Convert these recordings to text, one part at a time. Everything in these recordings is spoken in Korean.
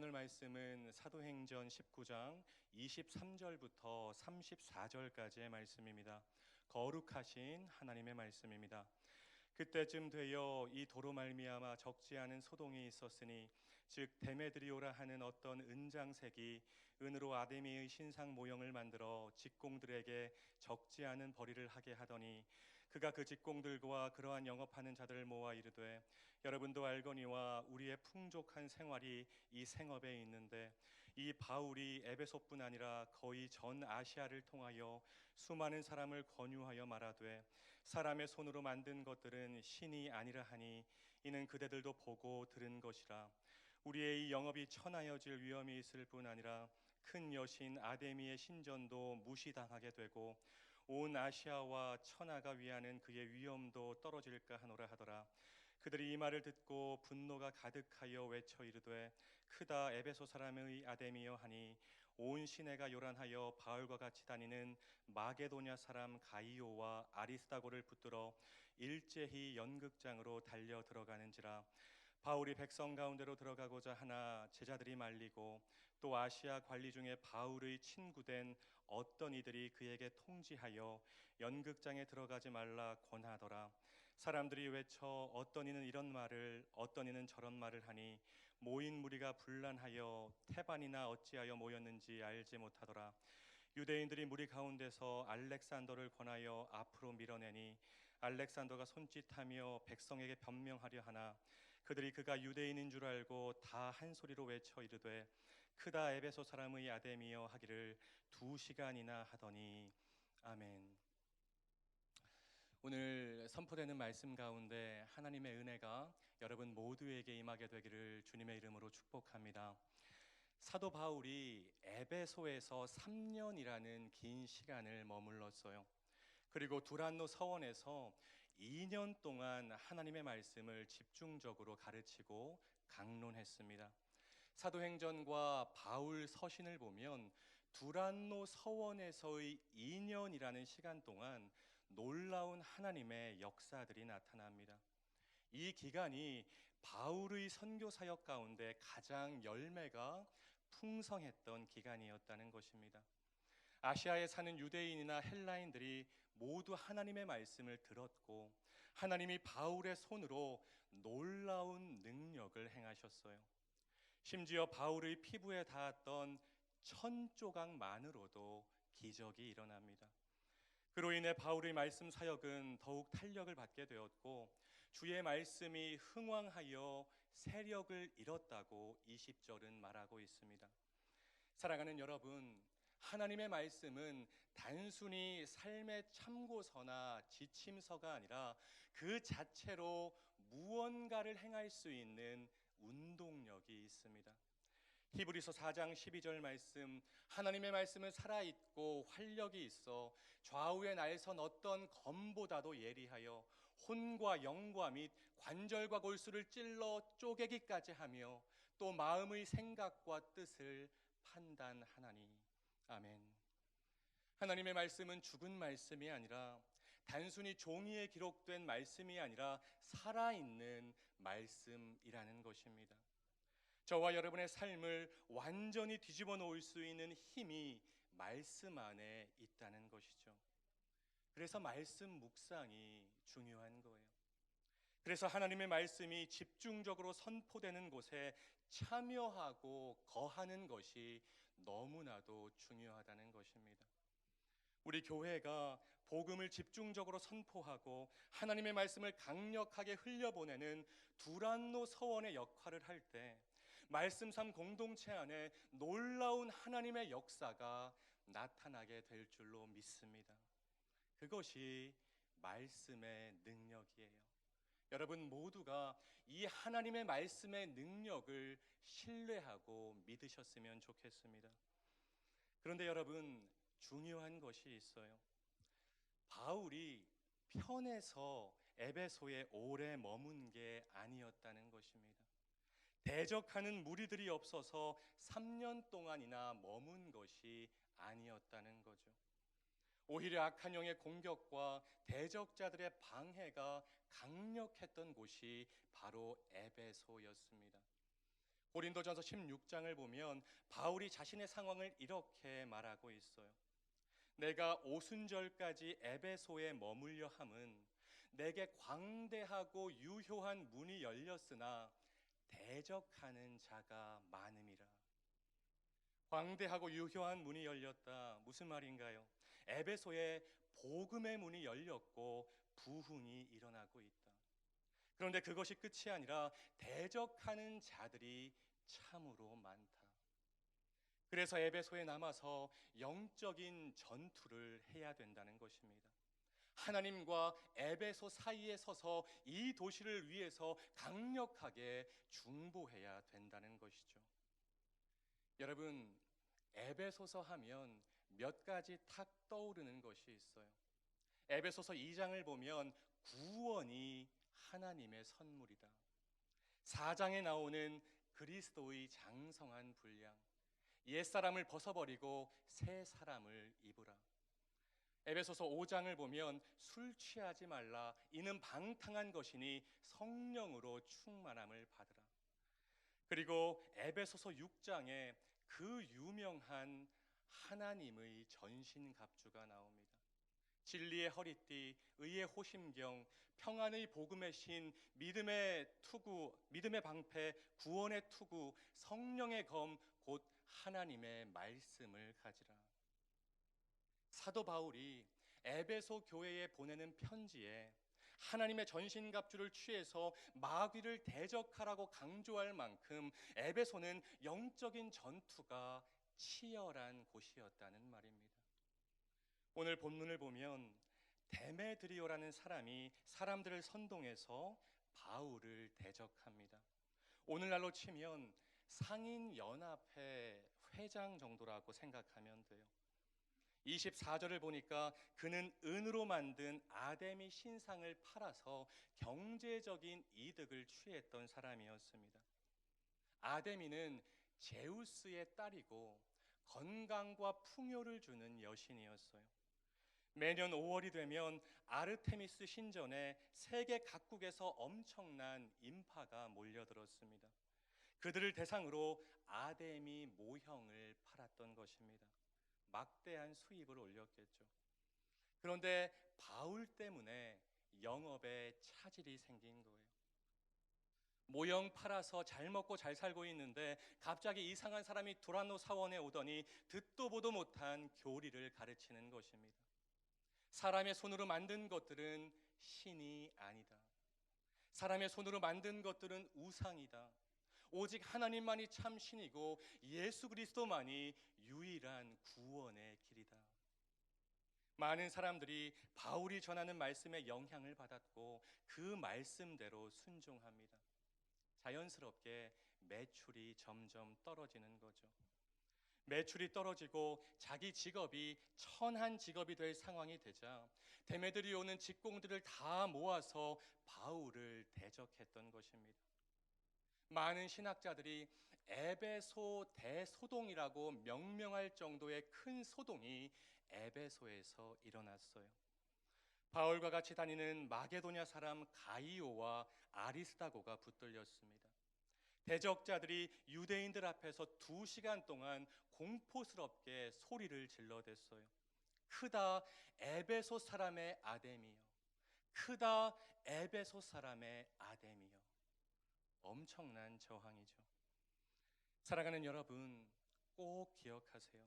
나눌 말씀은 사도행전 19장 23절부터 34절까지의 말씀입니다. 거룩하신 하나님의 말씀입니다. 그때쯤 되어 이 도로 말미암아 적지 않은 소동이 있었으니 즉 데메드리오라 하는 어떤 은장색이 은으로 아데미의 신상 모형을 만들어 직공들에게 적지 않은 벌이를 하게 하더니 그가 그 직공들과 그러한 영업하는 자들을 모아 이르되 여러분도 알거니와 우리의 풍족한 생활이 이 생업에 있는데 이 바울이 에베소뿐 아니라 거의 전 아시아를 통하여 수많은 사람을 권유하여 말하되 사람의 손으로 만든 것들은 신이 아니라 하니 이는 그대들도 보고 들은 것이라. 우리의 이 영업이 천하여질 위험이 있을 뿐 아니라 큰 여신 아데미의 신전도 무시당하게 되고 온 아시아와 천하가 위하는 그의 위엄도 떨어질까 하노라 하더라. 그들이 이 말을 듣고 분노가 가득하여 외쳐 이르되 크다 에베소 사람의 아데미여 하니 온 시내가 요란하여 바울과 같이 다니는 마게도냐 사람 가이오와 아리스다고를 붙들어 일제히 연극장으로 달려 들어가는지라. 바울이 백성 가운데로 들어가고자 하나 제자들이 말리고 또 아시아 관리 중에 바울의 친구된 어떤 이들이 그에게 통지하여 연극장에 들어가지 말라 권하더라. 사람들이 외쳐 어떤 이는 이런 말을 어떤 이는 저런 말을 하니 모인 무리가 분란하여 태반이나 어찌하여 모였는지 알지 못하더라. 유대인들이 무리 가운데서 알렉산더를 권하여 앞으로 밀어내니 알렉산더가 손짓하며 백성에게 변명하려 하나 그들이 그가 유대인인 줄 알고 다 한 소리로 외쳐 이르되 크다 에베소 사람의 아데미여 하기를 2시간이나 하더니 아멘. 오늘 선포되는 말씀 가운데 하나님의 은혜가 여러분 모두에게 임하게 되기를 주님의 이름으로 축복합니다. 사도 바울이 에베소에서 3년이라는 긴 시간을 머물렀어요. 그리고 두란노 서원에서 2년 동안 하나님의 말씀을 집중적으로 가르치고 강론했습니다. 사도행전과 바울 서신을 보면 두란노 서원에서의 2년이라는 시간 동안 놀라운 하나님의 역사들이 나타납니다. 이 기간이 바울의 선교 사역 가운데 가장 열매가 풍성했던 기간이었다는 것입니다. 아시아에 사는 유대인이나 헬라인들이 모두 하나님의 말씀을 들었고 하나님이 바울의 손으로 놀라운 능력을 행하셨어요. 심지어 바울의 피부에 닿았던 1000조각만으로도 기적이 일어납니다. 그로 인해 바울의 말씀 사역은 더욱 탄력을 받게 되었고 주의 말씀이 흥왕하여 세력을 잃었다고 20절은 말하고 있습니다. 사랑하는 여러분, 하나님의 말씀은 단순히 삶의 참고서나 지침서가 아니라 그 자체로 무언가를 행할 수 있는 운동력이 있습니다. 히브리서 4장 12절 말씀, 하나님의 말씀은 살아있고 활력이 있어 좌우에 날선 어떤 검보다도 예리하여 혼과 영과 및 관절과 골수를 찔러 쪼개기까지 하며 또 마음의 생각과 뜻을 판단하나니. 아멘. 하나님의 말씀은 죽은 말씀이 아니라 단순히 종이에 기록된 말씀이 아니라 살아있는 말씀이라는 것입니다. 저와 여러분의 삶을 완전히 뒤집어 놓을 수 있는 힘이 말씀 안에 있다는 것이죠. 그래서 말씀 묵상이 중요한 거예요. 그래서 하나님의 말씀이 집중적으로 선포되는 곳에 참여하고 거하는 것이 너무나도 중요하다는 것입니다. 우리 교회가 복음을 집중적으로 선포하고 하나님의 말씀을 강력하게 흘려보내는 두란노 서원의 역할을 할 때 말씀 삶 공동체 안에 놀라운 하나님의 역사가 나타나게 될 줄로 믿습니다. 그것이 말씀의 능력이에요. 여러분 모두가 이 하나님의 말씀의 능력을 신뢰하고 믿으셨으면 좋겠습니다. 그런데 여러분, 중요한 것이 있어요. 바울이 편해서 에베소에 오래 머문 게 아니었다는 것입니다. 대적하는 무리들이 없어서 3년 동안이나 머문 것이 아니었다는 거죠. 오히려 악한 영의 공격과 대적자들의 방해가 강력했던 곳이 바로 에베소였습니다. 고린도전서 16장을 보면 바울이 자신의 상황을 이렇게 말하고 있어요. 내가 오순절까지 에베소에 머물려 함은 내게 광대하고 유효한 문이 열렸으나 대적하는 자가 많음이라. 광대하고 유효한 문이 열렸다. 무슨 말인가요? 에베소에 복음의 문이 열렸고 부흥이 일어나고 있다. 그런데 그것이 끝이 아니라 대적하는 자들이 참으로 많다. 그래서 에베소에 남아서 영적인 전투를 해야 된다는 것입니다. 하나님과 에베소 사이에 서서 이 도시를 위해서 강력하게 중보해야 된다는 것이죠. 여러분, 에베소서 하면 몇 가지 탁 떠오르는 것이 있어요. 에베소서 2장을 보면 구원이 하나님의 선물이다. 4장에 나오는 그리스도의 장성한 분량, 옛사람을 벗어버리고 새 사람을 입으라. 에베소서 5장을 보면 술 취하지 말라, 이는 방탕한 것이니 성령으로 충만함을 받으라. 그리고 에베소서 6장에 그 유명한 하나님의 전신갑주가 나옵니다. 진리의 허리띠, 의의 호심경, 평안의 복음의 신, 믿음의 투구, 믿음의 방패, 구원의 투구, 성령의 검, 곧 하나님의 말씀을 가지라. 사도 바울이 에베소 교회에 보내는 편지에 하나님의 전신갑주를 취해서 마귀를 대적하라고 강조할 만큼 에베소는 영적인 전투가 치열한 곳이었다는 말입니다. 오늘 본문을 보면 데메드리오라는 사람이 사람들을 선동해서 바울을 대적합니다. 오늘날로 치면 상인연합회 회장 정도라고 생각하면 돼요. 24절을 보니까 그는 은으로 만든 아데미 신상을 팔아서 경제적인 이득을 취했던 사람이었습니다. 아데미는 제우스의 딸이고 건강과 풍요를 주는 여신이었어요. 매년 5월이 되면 아르테미스 신전에 세계 각국에서 엄청난 인파가 몰려들었습니다. 그들을 대상으로 아데미 모형을 팔았던 것입니다. 막대한 수입을 올렸겠죠. 그런데 바울 때문에 영업에 차질이 생긴 거예요. 모형 팔아서 잘 먹고 잘 살고 있는데 갑자기 이상한 사람이 두란노 사원에 오더니 듣도 보도 못한 교리를 가르치는 것입니다. 사람의 손으로 만든 것들은 신이 아니다. 사람의 손으로 만든 것들은 우상이다. 오직 하나님만이 참 신이고 예수 그리스도만이 유일한 구원의 길이다. 많은 사람들이 바울이 전하는 말씀에 영향을 받았고 그 말씀대로 순종합니다. 자연스럽게 매출이 점점 떨어지는 거죠. 매출이 떨어지고 자기 직업이 천한 직업이 될 상황이 되자 데메드리오는 직공들을 다 모아서 바울을 대적했던 것입니다. 많은 신학자들이 에베소 대소동이라고 명명할 정도의 큰 소동이 에베소에서 일어났어요. 바울과 같이 다니는 마게도냐 사람 가이오와 아리스다고가 붙들렸습니다. 대적자들이 유대인들 앞에서 2시간 동안 공포스럽게 소리를 질러댔어요. 크다 에베소 사람의 아데미여, 크다 에베소 사람의 아데미여. 엄청난 저항이죠. 사랑하는 여러분, 꼭 기억하세요.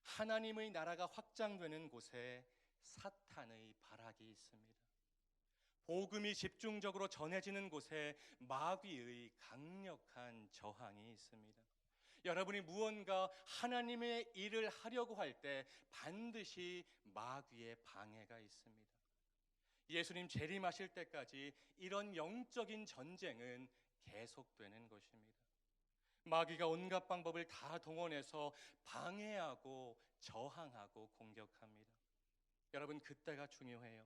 하나님의 나라가 확장되는 곳에 사탄의 발악이 있습니다. 복음이 집중적으로 전해지는 곳에 마귀의 강력한 저항이 있습니다. 여러분이 무언가 하나님의 일을 하려고 할 때 반드시 마귀의 방해가 있습니다. 예수님 재림하실 때까지 이런 영적인 전쟁은 계속되는 것입니다. 마귀가 온갖 방법을 다 동원해서 방해하고 저항하고 공격합니다. 여러분, 그때가 중요해요.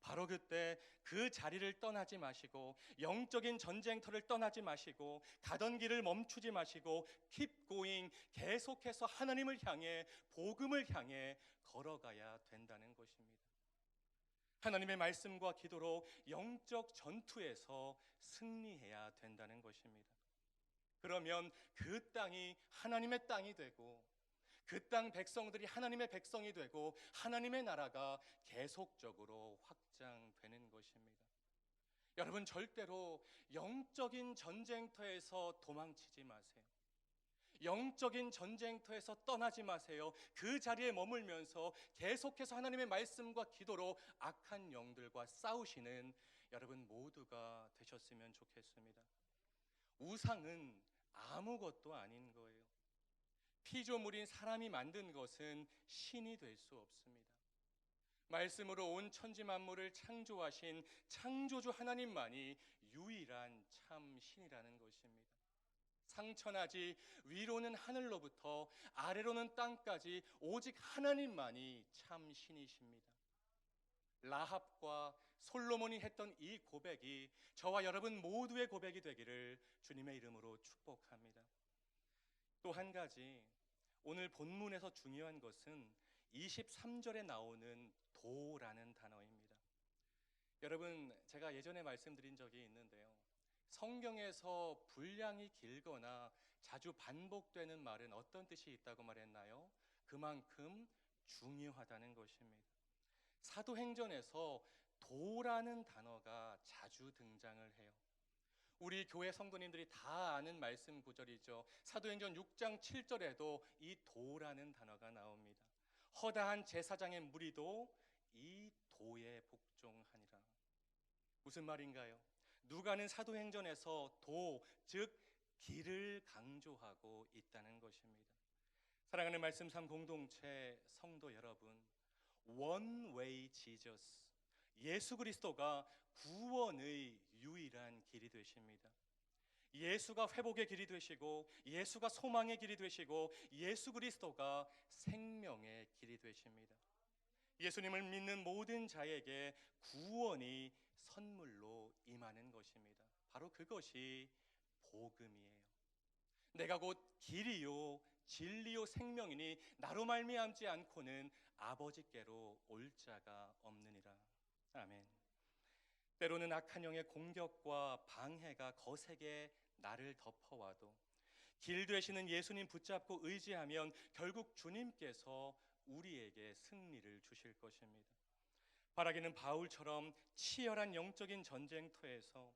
바로 그때 그 자리를 떠나지 마시고 영적인 전쟁터를 떠나지 마시고 가던 길을 멈추지 마시고 keep going, 계속해서 하나님을 향해 복음을 향해 걸어가야 된다는 것입니다. 하나님의 말씀과 기도로 영적 전투에서 승리해야 된다는 것입니다. 그러면 그 땅이 하나님의 땅이 되고 그 땅 백성들이 하나님의 백성이 되고 하나님의 나라가 계속적으로 확장되는 것입니다. 여러분, 절대로 영적인 전쟁터에서 도망치지 마세요. 영적인 전쟁터에서 떠나지 마세요. 그 자리에 머물면서 계속해서 하나님의 말씀과 기도로 악한 영들과 싸우시는 여러분 모두가 되셨으면 좋겠습니다. 우상은 아무것도 아닌 거예요. 피조물인 사람이 만든 것은 신이 될 수 없습니다. 말씀으로 온 천지 만물을 창조하신 창조주 하나님만이 유일한 참 신이라는 것입니다. 상천하지 위로는 하늘로부터 아래로는 땅까지 오직 하나님만이 참 신이십니다. 라합과 솔로몬이 했던 이 고백이 저와 여러분 모두의 고백이 되기를 주님의 이름으로 축복합니다. 또 한 가지, 오늘 본문에서 중요한 것은 23절에 나오는 도라는 단어입니다. 여러분, 제가 예전에 말씀드린 적이 있는데요. 성경에서 분량이 길거나 자주 반복되는 말은 어떤 뜻이 있다고 말했나요? 그만큼 중요하다는 것입니다. 사도행전에서 도라는 단어가 자주 등장을 해요. 우리 교회 성도님들이 다 아는 말씀 구절이죠. 사도행전 6장 7절에도 이 도라는 단어가 나옵니다. 허다한 제사장의 무리도 이 도에 복종하니라. 무슨 말인가요? 누가는 사도행전에서 도, 즉 길을 강조하고 있다는 것입니다. 사랑하는 말씀 삶 공동체 성도 여러분, One way Jesus, 예수 그리스도가 구원의 유일한 길이 되십니다. 예수가 회복의 길이 되시고 예수가 소망의 길이 되시고 예수 그리스도가 생명의 길이 되십니다. 예수님을 믿는 모든 자에게 구원이 선물로 임하는 것입니다. 바로 그것이 복음이에요. 내가 곧 길이요 진리요 생명이니 나로 말미암지 않고는 아버지께로 올 자가 없느니라. 아멘. 때로는 악한 영의 공격과 방해가 거세게 나를 덮어와도 길 되시는 예수님 붙잡고 의지하면 결국 주님께서 우리에게 승리를 주실 것입니다. 바라기는 바울처럼 치열한 영적인 전쟁터에서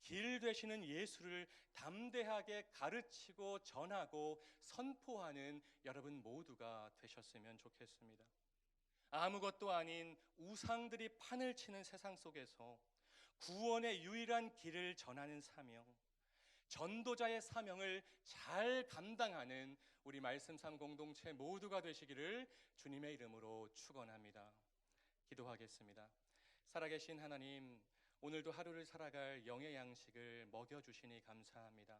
길 되시는 예수를 담대하게 가르치고 전하고 선포하는 여러분 모두가 되셨으면 좋겠습니다. 아무것도 아닌 우상들이 판을 치는 세상 속에서 구원의 유일한 길을 전하는 사명, 전도자의 사명을 잘 감당하는 우리 말씀 삶 공동체 모두가 되시기를 주님의 이름으로 축원합니다. 기도하겠습니다. 살아계신 하나님, 오늘도 하루를 살아갈 영의 양식을 먹여주시니 감사합니다.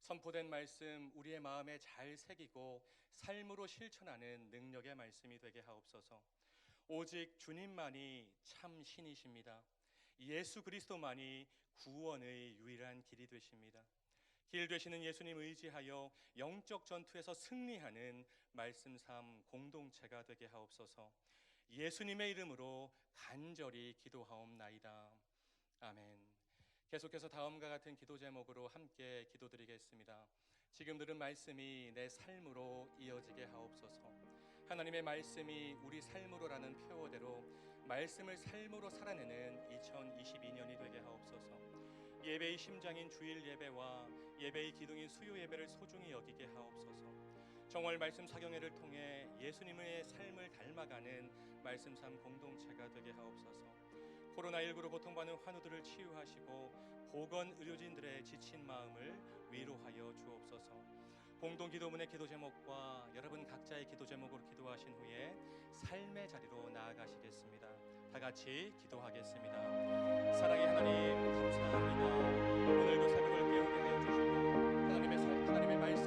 선포된 말씀 우리의 마음에 잘 새기고 삶으로 실천하는 능력의 말씀이 되게 하옵소서. 오직 주님만이 참 신이십니다. 예수 그리스도만이 구원의 유일한 길이 되십니다. 길 되시는 예수님 의지하여 영적 전투에서 승리하는 말씀 삶 공동체가 되게 하옵소서. 예수님의 이름으로 간절히 기도하옵나이다. 아멘. 계속해서 다음과 같은 기도 제목으로 함께 기도드리겠습니다. 지금 들은 말씀이 내 삶으로 이어지게 하옵소서. 하나님의 말씀이 우리 삶으로라는 표어대로 말씀을 삶으로 살아내는 2022년이 되게 하옵소서. 예배의 심장인 주일 예배와 예배의 기둥인 수요 예배를 소중히 여기게 하옵소서. 정월 말씀 사경회를 통해 예수님의 삶을 닮아가는 말씀 삶 공동체가 되게 하옵소서. 코로나19로 고통받는 환우들을 치유하시고 보건 의료진들의 지친 마음을 위로하여 주옵소서. 공동 기도문의 기도 제목과 여러분 각자의 기도 제목으로 기도하신 후에 삶의 자리로 나아가시겠습니다. 다 같이 기도하겠습니다. 사랑의 하나님 감사합니다. 오늘도 새벽을 깨우게 하여 주시고 하나님의 말씀